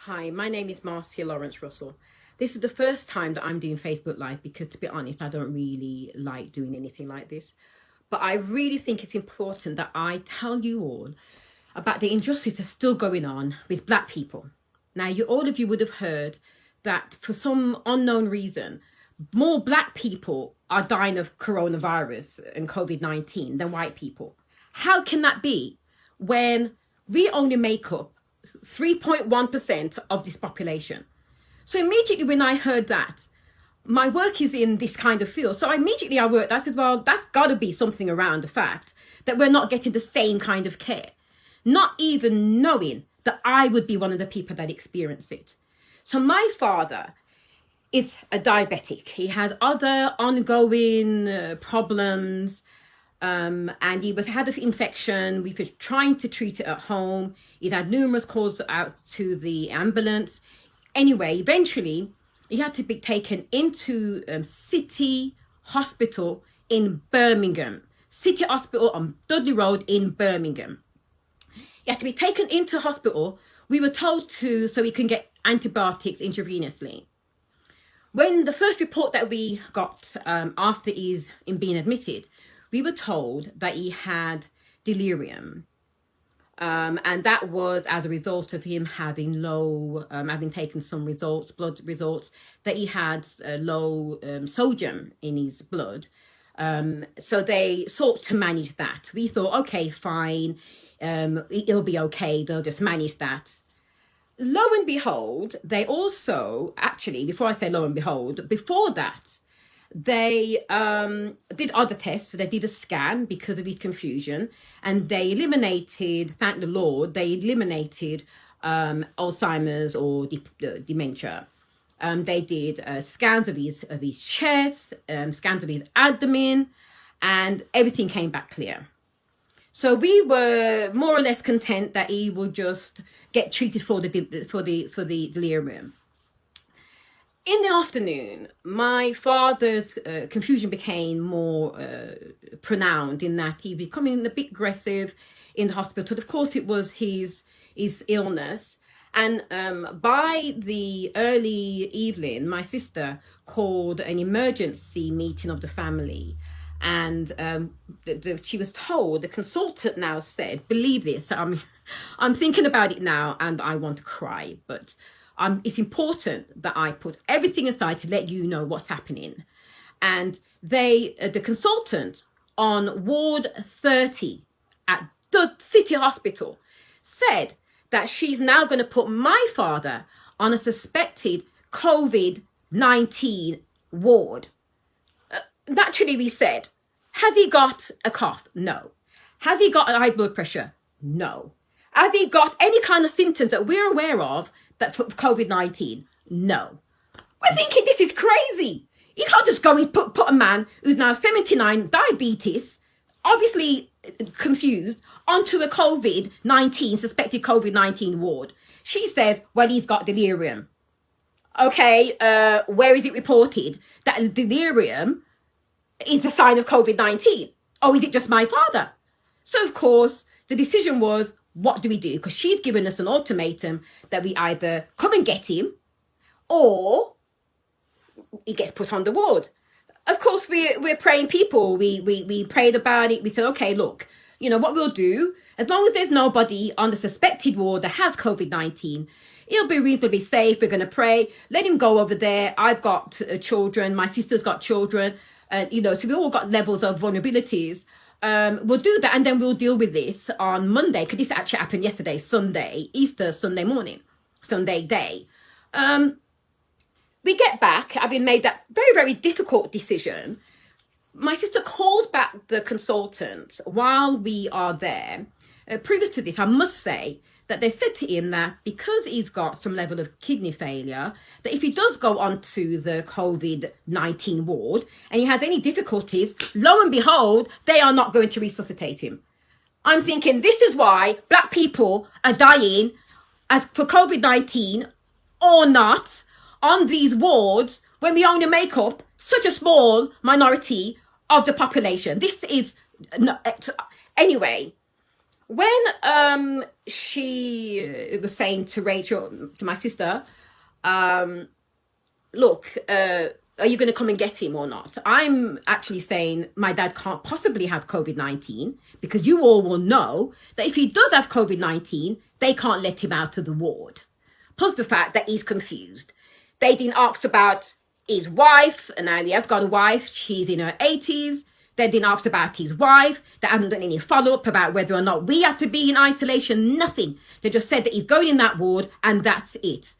Hi, my name is Marcia Lawrence Russell. This is the first time that I'm doing Facebook Live because, to be honest, I don't really like doing anything like this. But I really think it's important that I tell you all about the injustice that's still going on with Black people. Now, all of you would have heard that for some unknown reason, more Black people are dying of coronavirus and COVID-19 than white people. How can that be when we only make up 3.1% of this population? So immediately when I heard that, my work is in this kind of field. So I said, well, that's got to be something around the fact that we're not getting the same kind of care, not even knowing that I would be one of the people that experience it. So my father is a diabetic. He has other ongoing problems. And he had an infection. We were trying to treat it at home. He'd had numerous calls out to the ambulance. Anyway, eventually, he had to be taken into City Hospital in Birmingham. City Hospital on Dudley Road in Birmingham. He had to be taken into hospital. We were told so he can get antibiotics intravenously. When the first report that we got after he's being admitted, we were told that he had delirium. And that was as a result of him having having taken some blood results, that he had low sodium in his blood. So they sought to manage that. We thought, okay, fine, it'll be okay, they'll just manage that. Lo and behold, they also, actually, before I say lo and behold, before that, they did other tests. So they did a scan because of his confusion, and they eliminated, thank the Lord, they eliminated Alzheimer's or dementia. They did scans of his chest, scans of his abdomen, and everything came back clear. So we were more or less content that he would just get treated for the delirium. In the afternoon, my father's confusion became more pronounced, in that he was becoming a bit aggressive in the hospital. Of course, it was his illness. And by the early evening, my sister called an emergency meeting of the family. And she was told, the consultant now said, believe this, I'm thinking about it now and I want to cry, but it's important that I put everything aside to let you know what's happening. And the consultant on Ward 30 at the City Hospital said that she's now going to put my father on a suspected COVID-19 ward. Naturally, we said, has he got a cough? No. Has he got high blood pressure? No. Has he got any kind of symptoms that we're aware of that for COVID-19? No. We're thinking this is crazy. You can't just go and put a man who's now 79, diabetes, obviously confused, onto a suspected COVID-19 ward. She says, well, he's got delirium. Okay, where is it reported that delirium is a sign of COVID-19? Or is it just my father? So, of course, the decision was, what do we do? Because she's given us an ultimatum that we either come and get him or he gets put on the ward. Of course, we're praying people. We prayed about it. We said, okay, look, you know what we'll do? As long as there's nobody on the suspected ward that has COVID-19, he'll be reasonably safe. We're going to pray. Let him go over there. I've got children. My sister's got children. So we all got levels of vulnerabilities. We'll do that, and then we'll deal with this on Monday, because this actually happened yesterday, Easter Sunday morning, Sunday day. We get back, having made that very, very difficult decision. My sister calls back the consultant while we are there. Previous to this, I must say that they said to him that because he's got some level of kidney failure, that if he does go onto the COVID-19 ward and he has any difficulties, lo and behold, they are not going to resuscitate him. I'm thinking this is why Black people are dying for COVID-19 or not on these wards when we only make up such a small minority of the population. This is... Anyway, When she was saying to Rachel, to my sister, look, are you going to come and get him or not? I'm actually saying my dad can't possibly have COVID-19 because you all will know that if he does have COVID-19, they can't let him out of the ward. Plus the fact that he's confused. They didn't ask about his wife, and now he has got a wife. She's in her 80s. They didn't ask about his wife. They haven't done any follow-up about whether or not we have to be in isolation. Nothing. They just said that he's going in that ward, and that's it.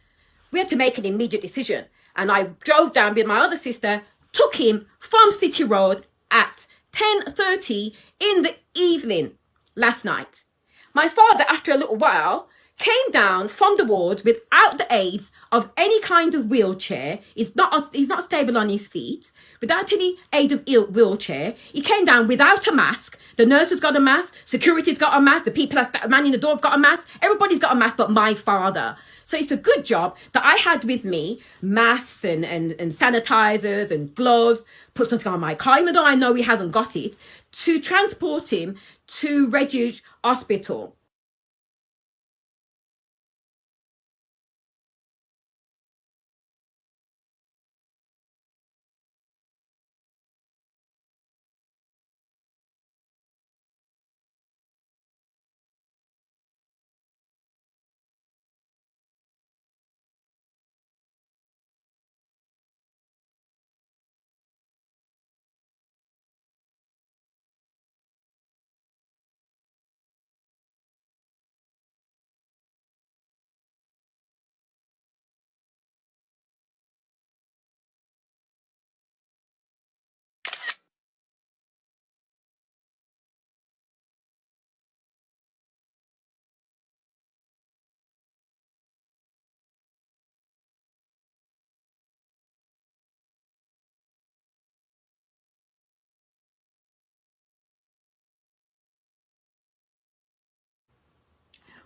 We had to make an immediate decision. And I drove down with my other sister, took him from City Road at 10:30 in the evening last night. My father, after a little while, came down from the wards without the aids of any kind of wheelchair. He's not stable on his feet. Without any aid of wheelchair. He came down without a mask. The nurse has got a mask. Security's got a mask. The people that manning the door have got a mask. Everybody's got a mask but my father. So it's a good job that I had with me masks and sanitizers and gloves, put something on my car, even though I know he hasn't got it, to transport him to Refuge Hospital.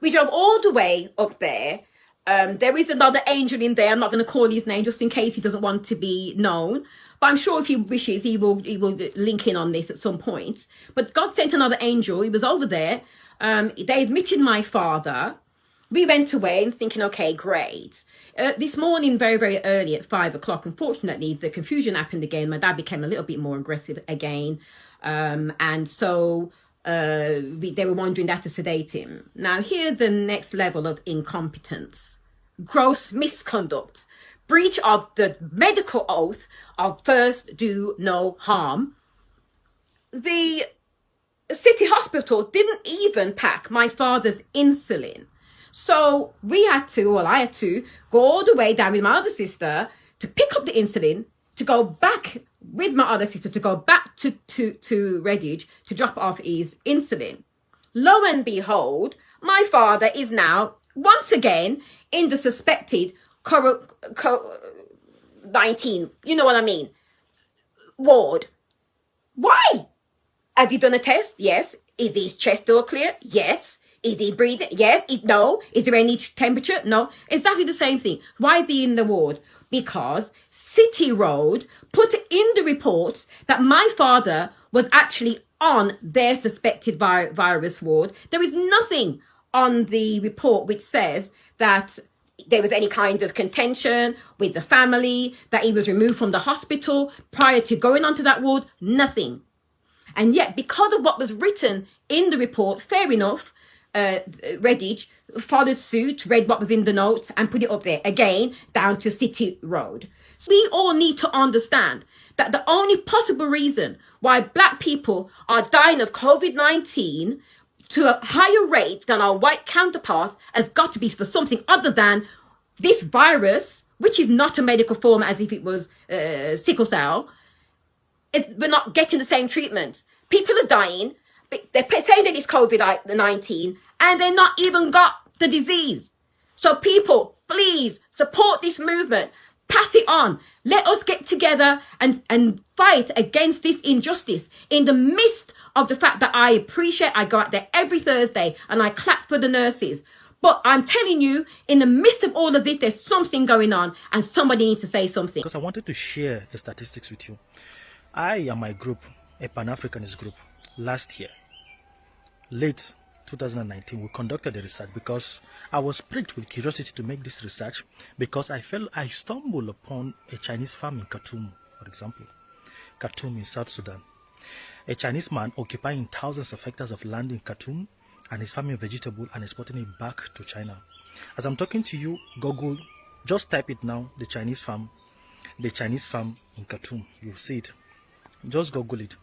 We drove all the way up there. There is another angel in there. I'm not going to call his name just in case he doesn't want to be known. But I'm sure if he wishes, he will link in on this at some point. But God sent another angel. He was over there. They admitted my father. We went away and thinking, okay, great. This morning, very, very early at 5 o'clock, unfortunately, the confusion happened again. My dad became a little bit more aggressive again. And so they were wondering how to sedate him. Now, here's the next level of incompetence. Gross misconduct. Breach of the medical oath of first do no harm. The city hospital didn't even pack my father's insulin. So I had to go all the way down with my other sister to pick up the insulin, to go back with my other sister, to go back to Redditch to drop off his insulin. Lo and behold, my father is now once again in the suspected COVID-19, you know what I mean, ward. Why? Have you done a test? Yes. Is his chest all clear? Yes. Is he breathing? Yes. No. Is there any temperature? No. Exactly the same thing. Why is he in the ward? Because City Road put in the reports that my father was actually on their suspected virus ward. There is nothing on the report which says that there was any kind of contention with the family, that he was removed from the hospital prior to going onto that ward. Nothing. And yet, because of what was written in the report, fair enough, Redditch followed suit, read what was in the note and put it up there again down to City Road. So we all need to understand that the only possible reason why black people are dying of COVID-19 to a higher rate than our white counterparts has got to be for something other than this virus, which is not a medical form as if it was sickle cell. We're not getting the same treatment. People are dying. They're saying that it's COVID-19 and they're not even got the disease. So people, please support this movement. Pass it on. Let us get together and fight against this injustice in the midst of the fact that I go out there every Thursday and I clap for the nurses. But I'm telling you, in the midst of all of this, there's something going on and somebody needs to say something. Because I wanted to share the statistics with you. I and my group, a Pan-Africanist group, late 2019, we conducted a research because I was pricked with curiosity to make this research because I stumbled upon a Chinese farm in Khartoum, for example. Khartoum in South Sudan. A Chinese man occupying thousands of hectares of land in Khartoum and is farming vegetable and exporting it back to China. As I'm talking to you, Google, just type it now, the Chinese farm in Khartoum. You'll see it. Just Google it.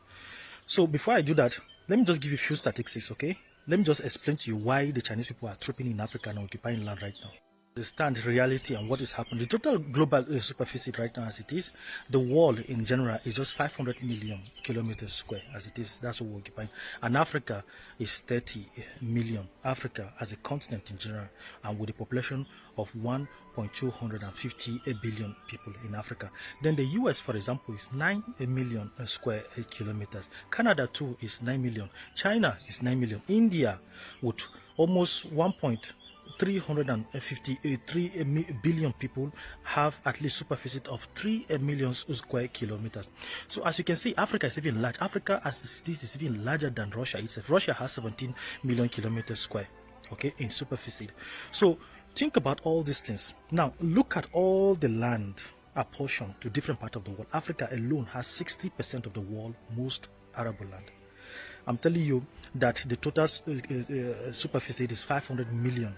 So before I do that, let me just give you a few statistics, okay? Let me just explain to you why the Chinese people are trooping in Africa and occupying land right now. Understand reality and what is happening. The total global superficie right now as it is, the world in general is just 500 million kilometers square as it is. That's what we're occupying. And Africa is 30 million. Africa as a continent in general, and with a population of 1.250 billion people in Africa. Then the US, for example, is 9 million square kilometers. Canada too is 9 million. China is 9 million. India with almost 353 billion people have at least superficie of 3 million square kilometers. So as you can see, Africa is even large. Africa as this is even larger than Russia itself. Russia has 17 million kilometers square, okay, in superficie. So think about all these things. Now look at all the land apportioned to different parts of the world. Africa alone has 60% of the world's most arable land. I'm telling you that the total superficie is 500 million.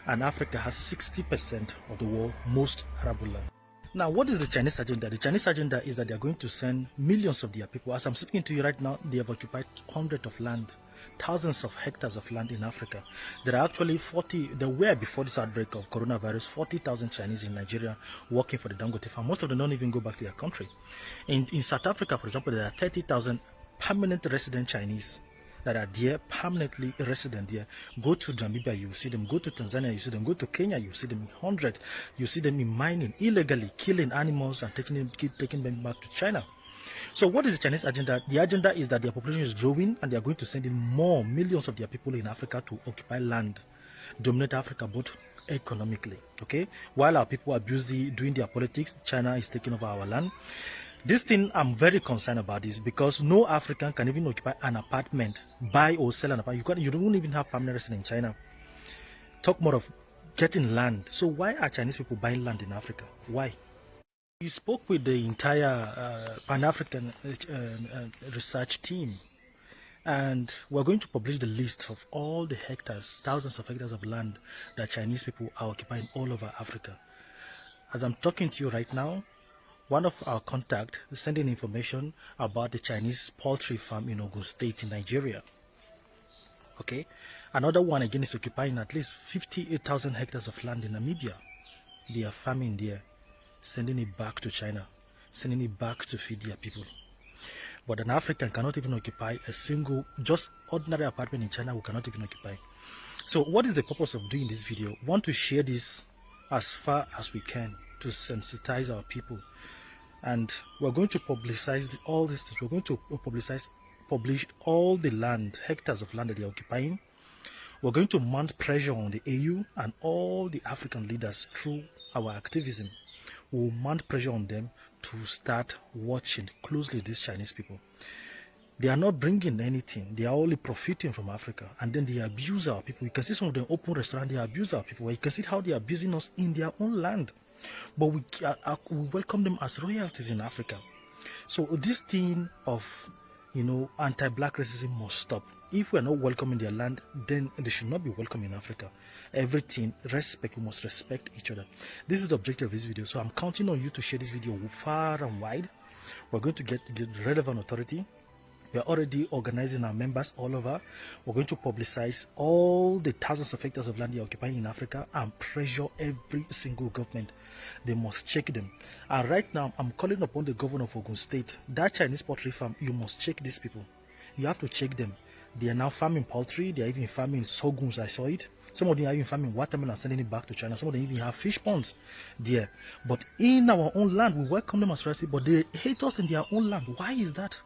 And Africa has 60% of the world's most arable land. Now, what is the Chinese agenda? The Chinese agenda is that they are going to send millions of their people. As I'm speaking to you right now, they have occupied hundreds of land, thousands of hectares of land in Africa. There are actually there were before this outbreak of coronavirus, 40,000 Chinese in Nigeria working for the Dangote farm. Most of them don't even go back to their country. In South Africa, for example, there are 30,000 permanent resident Chinese that are there, permanently resident there. Go to Namibia, you see them. Go to Tanzania, you see them. Go to Kenya, you see them in 100. You see them in mining, illegally killing animals and taking them back to China. So what is the Chinese agenda? The agenda is that their population is growing and they are going to send in more millions of their people in Africa to occupy land, dominate Africa both economically, okay? While our people are busy doing their politics, China is taking over our land. This thing, I'm very concerned about this because no African can even occupy an apartment, buy or sell an apartment. You don't even have permanent residence in China. Talk more of getting land. So why are Chinese people buying land in Africa? Why? We spoke with the entire Pan-African research team, and we're going to publish the list of all the hectares, thousands of hectares of land that Chinese people are occupying all over Africa. As I'm talking to you right now, one of our contacts is sending information about the Chinese poultry farm in Ogun State in Nigeria. Okay, another one again is occupying at least 58,000 hectares of land in Namibia. They are farming there, sending it back to China, sending it back to feed their people. But an African cannot even occupy a single, just ordinary apartment in China. We cannot even occupy. So what is the purpose of doing this video? We want to share this as far as we can to sensitize our people. And we're going to publicize all these things. We're going to publish all the land, hectares of land that they're occupying. We're going to mount pressure on the AU and all the African leaders through our activism. We'll mount pressure on them to start watching closely these Chinese people. They are not bringing anything. They are only profiting from Africa. And then they abuse our people. You can see some of them open restaurants, they abuse our people. You can see how they are abusing us in their own land. But we welcome them as royalties in Africa. So this thing of, anti-black racism must stop. If we are not welcoming their land, then they should not be welcome in Africa. Everything, respect, we must respect each other. This is the objective of this video. So I'm counting on you to share this video far and wide. We're going to get relevant authority. We are already organizing our members all over. We're going to publicize all the thousands of hectares of land they are occupying in Africa and pressure every single government. They must check them. And right now, I'm calling upon the governor of Ogun State. That Chinese poultry farm, you must check these people. You have to check them. They are now farming poultry. They are even farming sorghums. I saw it. Some of them are even farming watermelon and sending it back to China. Some of them even have fish ponds there. But in our own land, we welcome them as residents, but they hate us in their own land. Why is that?